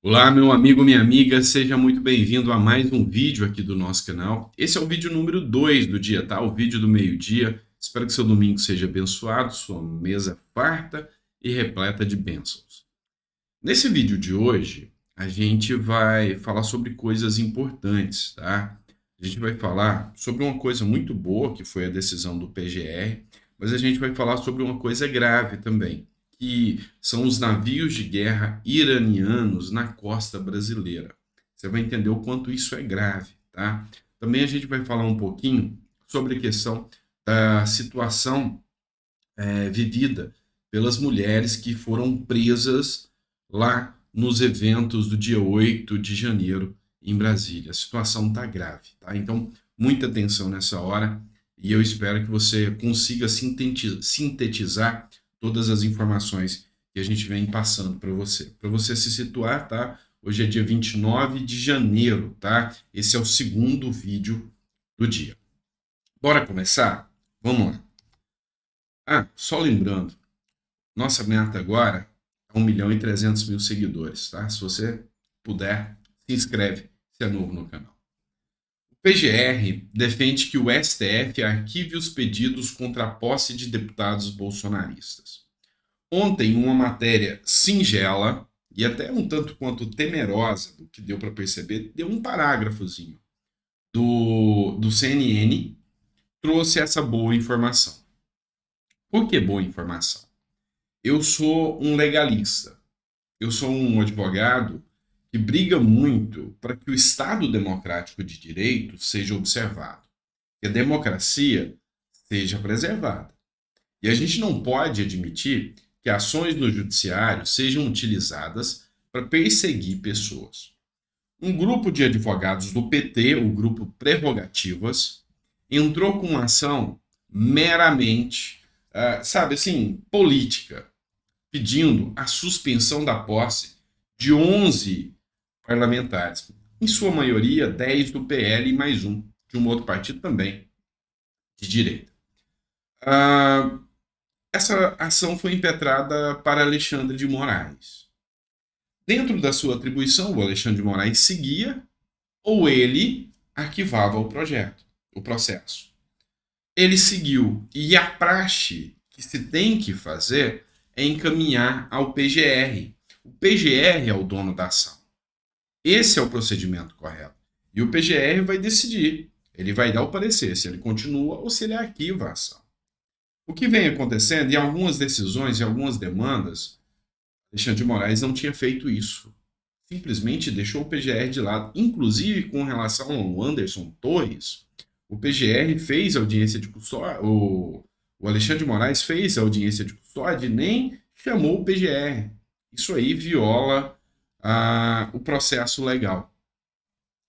Olá, meu amigo, minha amiga, seja muito bem-vindo a mais um vídeo aqui do nosso canal. Esse é o vídeo número 2 do dia, tá? O vídeo do meio-dia. Espero que seu domingo seja abençoado, sua mesa farta e repleta de bênçãos. Nesse vídeo de hoje, a gente vai falar sobre coisas importantes, tá? A gente vai falar sobre uma coisa muito boa, que foi a decisão do PGR, mas a gente vai falar sobre uma coisa grave também, que são os navios de guerra iranianos na costa brasileira. Você vai entender o quanto isso é grave, tá? Também a gente vai falar um pouquinho sobre a questão da situação vivida pelas mulheres que foram presas lá nos eventos do dia 8 de janeiro em Brasília. A situação está grave, tá? Então, muita atenção nessa hora e eu espero que você consiga sintetizar todas as informações que a gente vem passando para você. Para você se situar, tá? Hoje é dia 29 de janeiro, tá? Esse é o segundo vídeo do dia. Bora começar? Vamos lá. Só lembrando, nossa meta agora é 1.300.000 seguidores, tá? Se você puder, se inscreve se é novo no canal. O PGR defende que o STF arquive os pedidos contra a posse de deputados bolsonaristas. Ontem, uma matéria singela e até um tanto quanto temerosa, do que deu para perceber, deu um parágrafozinho do CNN, trouxe essa boa informação. Por que boa informação? Eu sou um legalista, eu sou um advogado que briga muito para que o Estado democrático de direito seja observado, que a democracia seja preservada. E a gente não pode admitir que ações no judiciário sejam utilizadas para perseguir pessoas. Um grupo de advogados do PT, o grupo Prerrogativas, entrou com uma ação meramente, sabe assim, política, pedindo a suspensão da posse de 11 parlamentares, em sua maioria 10 do PL e mais um de um outro partido também de direita. Essa ação foi impetrada para Alexandre de Moraes. Dentro da sua atribuição, o Alexandre de Moraes seguia ou ele arquivava o processo. Ele seguiu e a praxe que se tem que fazer é encaminhar ao PGR. O PGR é o dono da ação. Esse é o procedimento correto. E o PGR vai decidir. Ele vai dar o parecer se ele continua ou se ele arquiva a ação. O que vem acontecendo em algumas decisões, em algumas demandas, Alexandre de Moraes não tinha feito isso. Simplesmente deixou o PGR de lado. Inclusive, com relação ao Anderson Torres, o PGR fez audiência de custódia, o Alexandre de Moraes fez audiência de custódia e nem chamou o PGR. Isso aí viola o processo legal.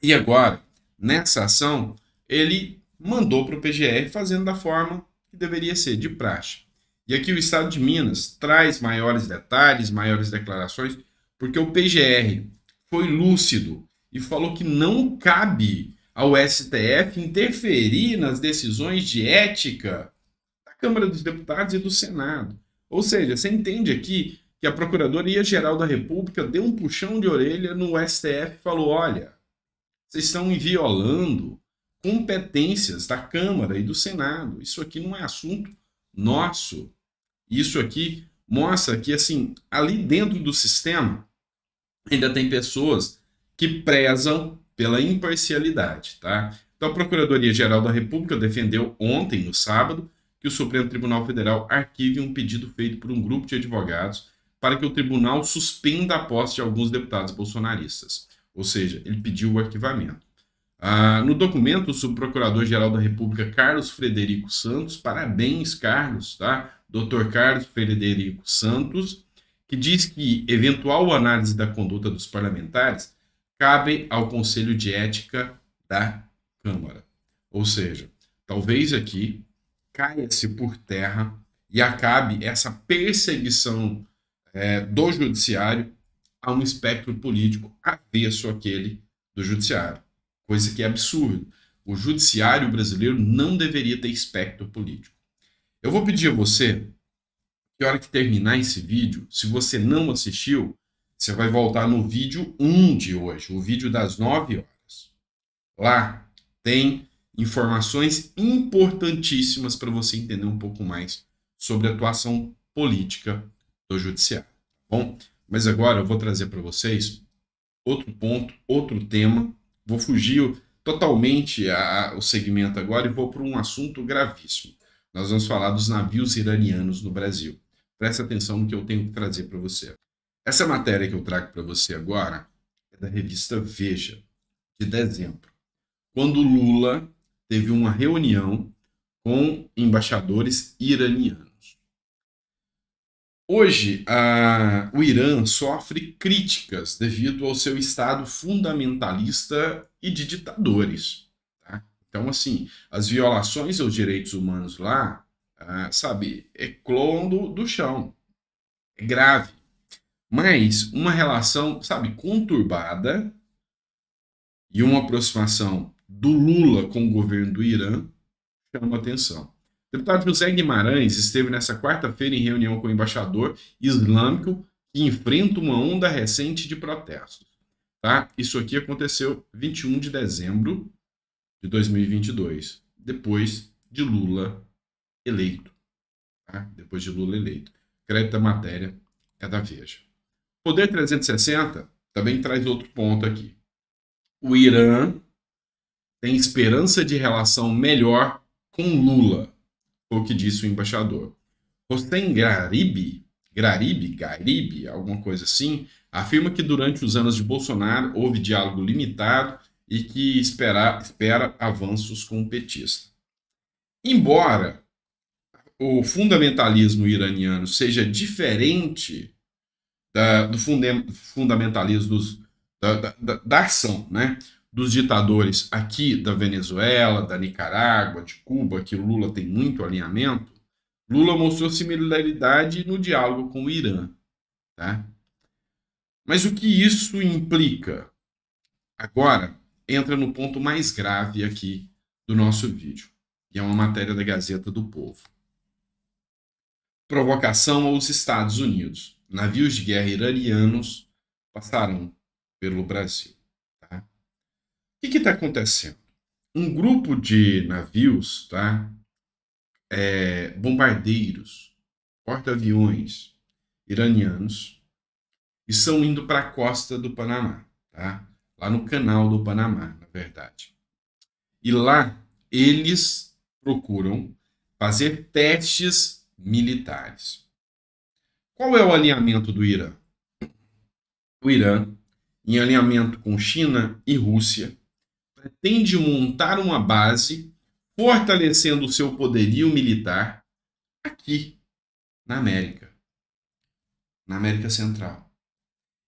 E agora, nessa ação, ele mandou para o PGR fazendo da forma que deveria ser, de praxe. E aqui o Estado de Minas traz maiores detalhes, maiores declarações, porque o PGR foi lúcido e falou que não cabe ao STF interferir nas decisões de ética da Câmara dos Deputados e do Senado. Ou seja, você entende aqui que a Procuradoria-Geral da República deu um puxão de orelha no STF e falou: olha, vocês estão violando competências da Câmara e do Senado. Isso aqui não é assunto nosso. Isso aqui mostra que, assim, ali dentro do sistema ainda tem pessoas que prezam pela imparcialidade, tá? Então, a Procuradoria-Geral da República defendeu ontem, no sábado, que o Supremo Tribunal Federal arquive um pedido feito por um grupo de advogados para que o tribunal suspenda a posse de alguns deputados bolsonaristas. Ou seja, ele pediu o arquivamento. No documento, o subprocurador-geral da República, Carlos Frederico Santos, parabéns, Carlos, tá? Dr. Carlos Frederico Santos, que diz que eventual análise da conduta dos parlamentares cabe ao Conselho de Ética da Câmara. Ou seja, talvez aqui caia-se por terra e acabe essa perseguição do judiciário a um espectro político avesso àquele do judiciário. Coisa que é absurdo. O judiciário brasileiro não deveria ter espectro político. Eu vou pedir a você que, na hora que terminar esse vídeo, se você não assistiu, Você vai voltar no vídeo 1 de hoje, o vídeo das 9 horas. Lá tem informações importantíssimas para você entender um pouco mais sobre a atuação política do judiciário. Bom, mas agora eu vou trazer para vocês outro ponto, outro tema. Vou fugir totalmente o segmento agora e vou para um assunto gravíssimo. Nós vamos falar dos navios iranianos no Brasil. Presta atenção no que eu tenho que trazer para você. Essa matéria que eu trago para você agora é da revista Veja, de dezembro, quando Lula teve uma reunião com embaixadores iranianos. Hoje, o Irã sofre críticas devido ao seu estado fundamentalista e de ditadores. Tá? Então, assim, as violações aos direitos humanos lá, ecloam do chão. É grave. Mas uma relação, conturbada e uma aproximação do Lula com o governo do Irã chama atenção. O deputado José Guimarães esteve nessa quarta-feira em reunião com o embaixador islâmico que enfrenta uma onda recente de protestos. Tá? Isso aqui aconteceu 21 de dezembro de 2022, depois de Lula eleito. Tá? Depois de Lula eleito. Crédito da matéria é da Veja. Poder 360 também traz outro ponto aqui. O Irã tem esperança de relação melhor com Lula, foi o que disse o embaixador. Hossein Garibi, alguma coisa assim, afirma que durante os anos de Bolsonaro houve diálogo limitado e que espera avanços com o petista. Embora o fundamentalismo iraniano seja diferente do fundamentalismo da ação, né, dos ditadores aqui da Venezuela, da Nicarágua, de Cuba, que o Lula tem muito alinhamento, Lula mostrou similaridade no diálogo com o Irã. Tá? Mas o que isso implica? Agora, entra no ponto mais grave aqui do nosso vídeo, que é uma matéria da Gazeta do Povo. Provocação aos Estados Unidos. Navios de guerra iranianos passarão pelo Brasil. Tá? O que está acontecendo? Um grupo de navios, tá? Bombardeiros, porta-aviões iranianos, estão indo para a costa do Panamá, tá? Lá no canal do Panamá, na verdade. E lá eles procuram fazer testes militares. Qual é o alinhamento do Irã? O Irã, em alinhamento com China e Rússia, pretende montar uma base fortalecendo o seu poderio militar aqui na América Central.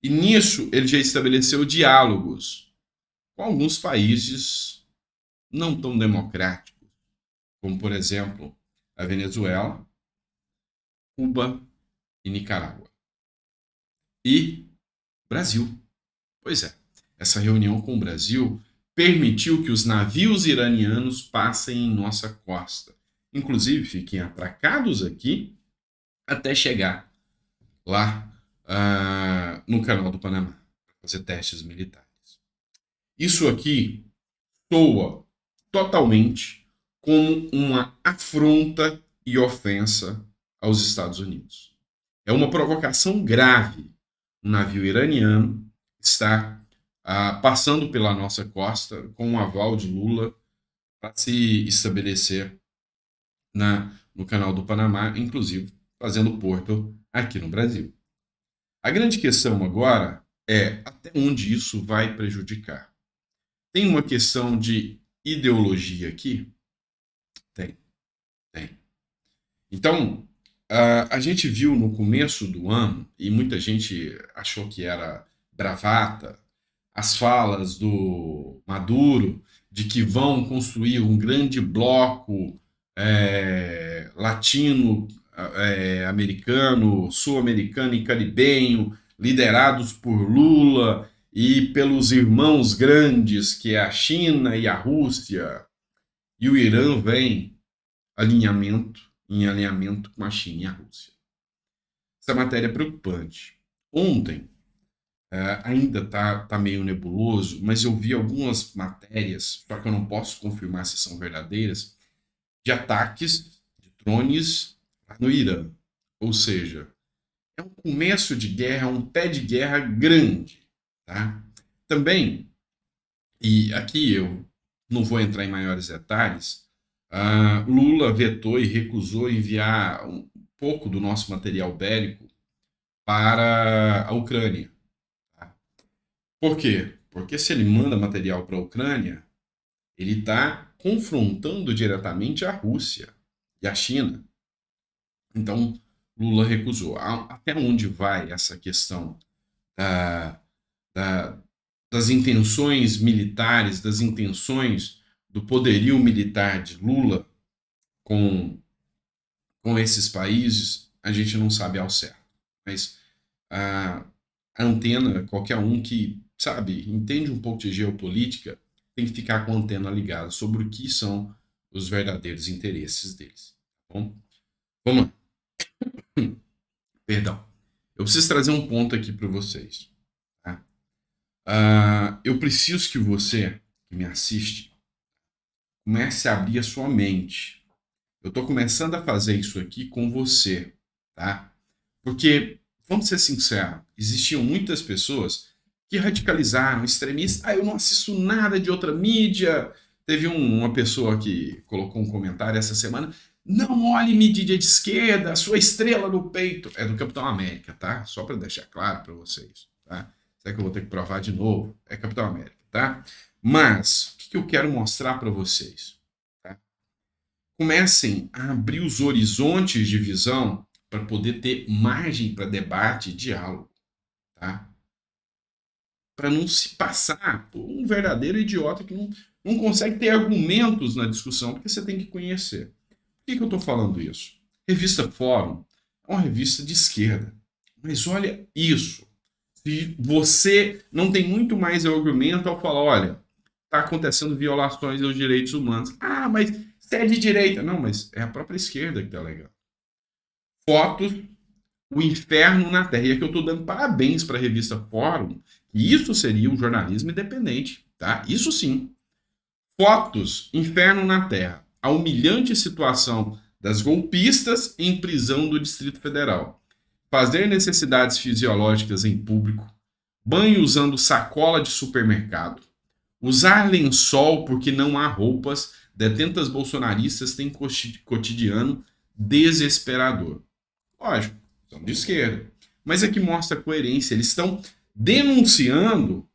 E nisso ele já estabeleceu diálogos com alguns países não tão democráticos, como por exemplo a Venezuela, Cuba e Nicarágua. E Brasil. Pois é, essa reunião com o Brasil permitiu que os navios iranianos passem em nossa costa. Inclusive, fiquem atracados aqui até chegar lá no canal do Panamá, para fazer testes militares. Isso aqui soa totalmente como uma afronta e ofensa aos Estados Unidos. É uma provocação grave. Um navio iraniano está passando pela nossa costa com o aval de Lula para se estabelecer no canal do Panamá, inclusive fazendo porto aqui no Brasil. A grande questão agora é até onde isso vai prejudicar. Tem uma questão de ideologia aqui? Tem. Então, a gente viu no começo do ano, e muita gente achou que era bravata, as falas do Maduro de que vão construir um grande bloco latino, americano, sul-americano e caribenho, liderados por Lula e pelos irmãos grandes, que é a China e a Rússia. E o Irã vem em alinhamento com a China e a Rússia. Essa matéria é preocupante. Ontem, ainda tá meio nebuloso, mas eu vi algumas matérias, só que eu não posso confirmar se são verdadeiras, de ataques de drones no Irã. Ou seja, é um começo de guerra, um pé de guerra grande. Tá? Também, e aqui eu não vou entrar em maiores detalhes, Lula vetou e recusou enviar um pouco do nosso material bélico para a Ucrânia. Tá? Por quê? Porque se ele manda material para a Ucrânia, ele está confrontando diretamente a Rússia e a China. Então, Lula recusou. Até onde vai essa questão da, da, das intenções militares, das intenções do poderio militar de Lula com esses países, a gente não sabe ao certo. Mas a antena, qualquer um que, sabe, entende um pouco de geopolítica, tem que ficar com a antena ligada sobre o que são os verdadeiros interesses deles. Tá bom? Vamos lá. Perdão. Eu preciso trazer um ponto aqui para vocês. Tá? Eu preciso que você, que me assiste, comece a abrir a sua mente. Eu estou começando a fazer isso aqui com você, tá? Porque, vamos ser sinceros, existiam muitas pessoas que radicalizaram, extremistas. Eu não assisto nada de outra mídia. Teve uma pessoa que colocou um comentário essa semana. Não olhe mídia de esquerda, sua estrela no peito. É do Capitão América, tá? Só para deixar claro para vocês, tá? Será que eu vou ter que provar de novo? É Capitão América, tá? Mas, o que eu quero mostrar para vocês? Tá? Comecem a abrir os horizontes de visão para poder ter margem para debate e diálogo, tá? Para não se passar por um verdadeiro idiota que não consegue ter argumentos na discussão, porque você tem que conhecer. Por que eu estou falando isso? Revista Fórum é uma revista de esquerda. Mas olha isso. Se você não tem muito mais argumento ao falar, olha, está acontecendo violações aos direitos humanos. Mas você é de direita. Não, mas é a própria esquerda que está legal. Fotos, o inferno na Terra. E aqui eu estou dando parabéns para a revista Fórum. E isso seria um jornalismo independente. Tá? Isso sim. Fotos, inferno na Terra. A humilhante situação das golpistas em prisão do Distrito Federal. Fazer necessidades fisiológicas em público. Banho usando sacola de supermercado. Usar lençol porque não há roupas. Detentas bolsonaristas têm cotidiano desesperador. Lógico, são de esquerda. Mas aqui mostra a coerência. Eles estão denunciando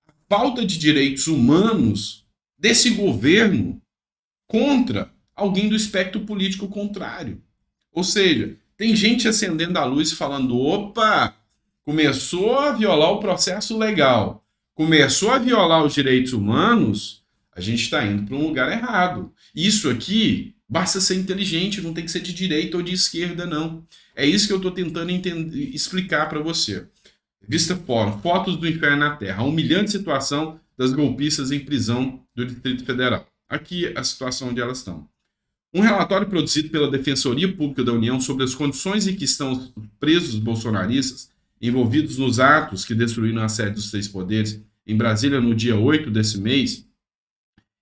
a falta de direitos humanos desse governo contra alguém do espectro político contrário. Ou seja, tem gente acendendo a luz falando, opa, começou a violar o processo legal, começou a violar os direitos humanos, a gente está indo para um lugar errado. Isso aqui, basta ser inteligente, não tem que ser de direita ou de esquerda, não. É isso que eu estou tentando explicar para você. Revista Fórum, fotos do inferno na Terra, a humilhante situação das golpistas em prisão do Distrito Federal. Aqui a situação onde elas estão. Um relatório produzido pela Defensoria Pública da União sobre as condições em que estão presos os bolsonaristas envolvidos nos atos que destruíram a sede dos três poderes em Brasília no dia 8 desse mês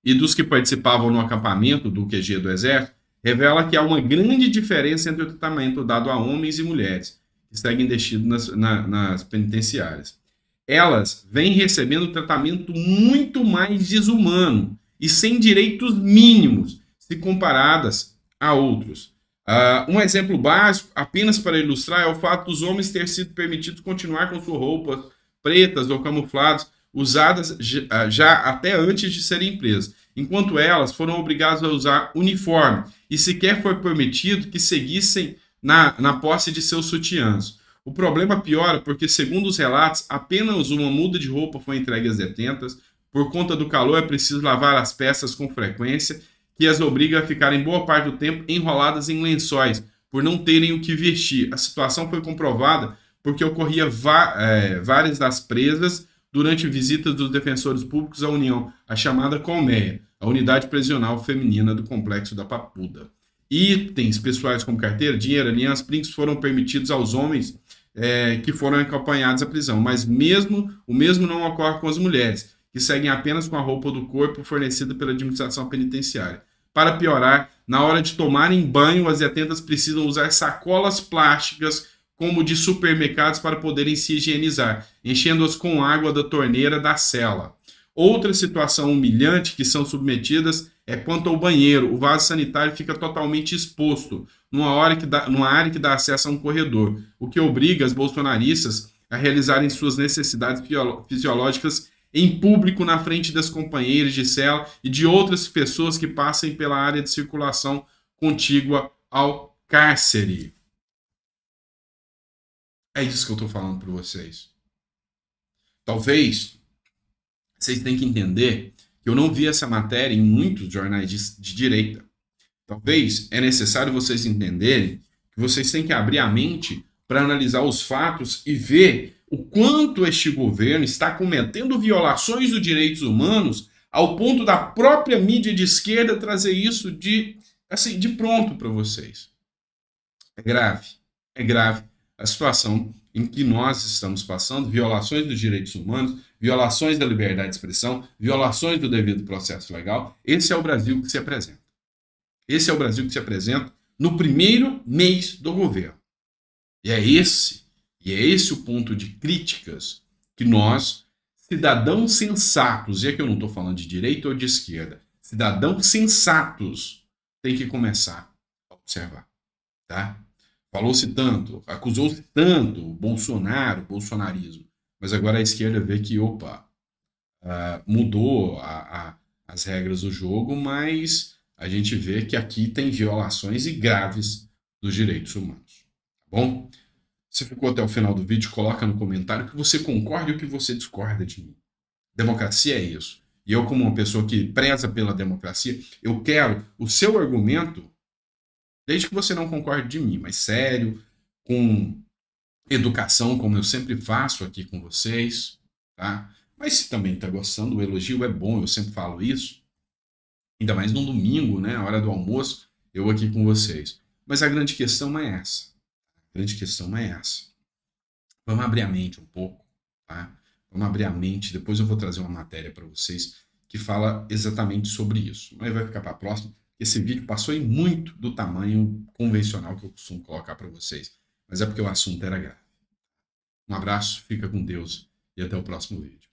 e dos que participavam no acampamento do QG do Exército, revela que há uma grande diferença entre o tratamento dado a homens e mulheres que seguem detidos nas penitenciárias. Elas vêm recebendo tratamento muito mais desumano e sem direitos mínimos, se comparadas a outros. Um exemplo básico, apenas para ilustrar, é o fato dos homens ter sido permitidos continuar com suas roupas pretas ou camufladas, usadas já até antes de serem presas, enquanto elas foram obrigadas a usar uniforme e sequer foi permitido que seguissem na posse de seus sutiãs. O problema piora porque, segundo os relatos, apenas uma muda de roupa foi entregue às detentas. Por conta do calor, é preciso lavar as peças com frequência, que as obriga a ficarem boa parte do tempo enroladas em lençóis, por não terem o que vestir. A situação foi comprovada porque ocorria várias das presas durante visitas dos defensores públicos à União, a chamada Colmeia, a unidade prisional feminina do Complexo da Papuda. Itens pessoais como carteira, dinheiro, alianças, brincos foram permitidos aos homens que foram acompanhados à prisão. Mas o mesmo não ocorre com as mulheres, que seguem apenas com a roupa do corpo fornecida pela administração penitenciária. Para piorar, na hora de tomarem banho, as detentas precisam usar sacolas plásticas como de supermercados para poderem se higienizar, enchendo-as com água da torneira da cela. Outra situação humilhante que são submetidas é quanto ao banheiro. O vaso sanitário fica totalmente exposto, numa área que dá acesso a um corredor, o que obriga as bolsonaristas a realizarem suas necessidades fisiológicas em público na frente das companheiras de cela e de outras pessoas que passem pela área de circulação contígua ao cárcere. É isso que eu estou falando para vocês. Talvez vocês tenham que entender que eu não vi essa matéria em muitos jornais de direita. Talvez é necessário vocês entenderem que vocês têm que abrir a mente para analisar os fatos e ver o quanto este governo está cometendo violações dos direitos humanos ao ponto da própria mídia de esquerda trazer isso de pronto para vocês. É grave a situação em que nós estamos passando, violações dos direitos humanos, violações da liberdade de expressão, violações do devido processo legal. Esse é o Brasil que se apresenta. Esse é o Brasil que se apresenta no primeiro mês do governo. E é esse o ponto de críticas que nós, cidadãos sensatos, e aqui eu não estou falando de direita ou de esquerda, cidadãos sensatos têm que começar a observar, tá? Falou-se tanto, acusou-se tanto o Bolsonaro, o bolsonarismo, mas agora a esquerda vê que, mudou as regras do jogo, mas a gente vê que aqui tem violações e graves dos direitos humanos. Tá bom? Se ficou até o final do vídeo, coloca no comentário o que você concorda e o que você discorda de mim. Democracia é isso. E eu, como uma pessoa que preza pela democracia, eu quero o seu argumento, desde que você não concorde de mim, mas sério, com educação, como eu sempre faço aqui com vocês, tá? Mas se também está gostando, o elogio é bom, eu sempre falo isso. Ainda mais no domingo, né, a hora do almoço, eu aqui com vocês. Mas a grande questão é essa. Vamos abrir a mente um pouco, tá? Vamos abrir a mente. Depois eu vou trazer uma matéria para vocês que fala exatamente sobre isso. Mas vai ficar para a próxima. Esse vídeo passou em muito do tamanho convencional que eu costumo colocar para vocês. Mas é porque o assunto era grave. Um abraço, fica com Deus e até o próximo vídeo.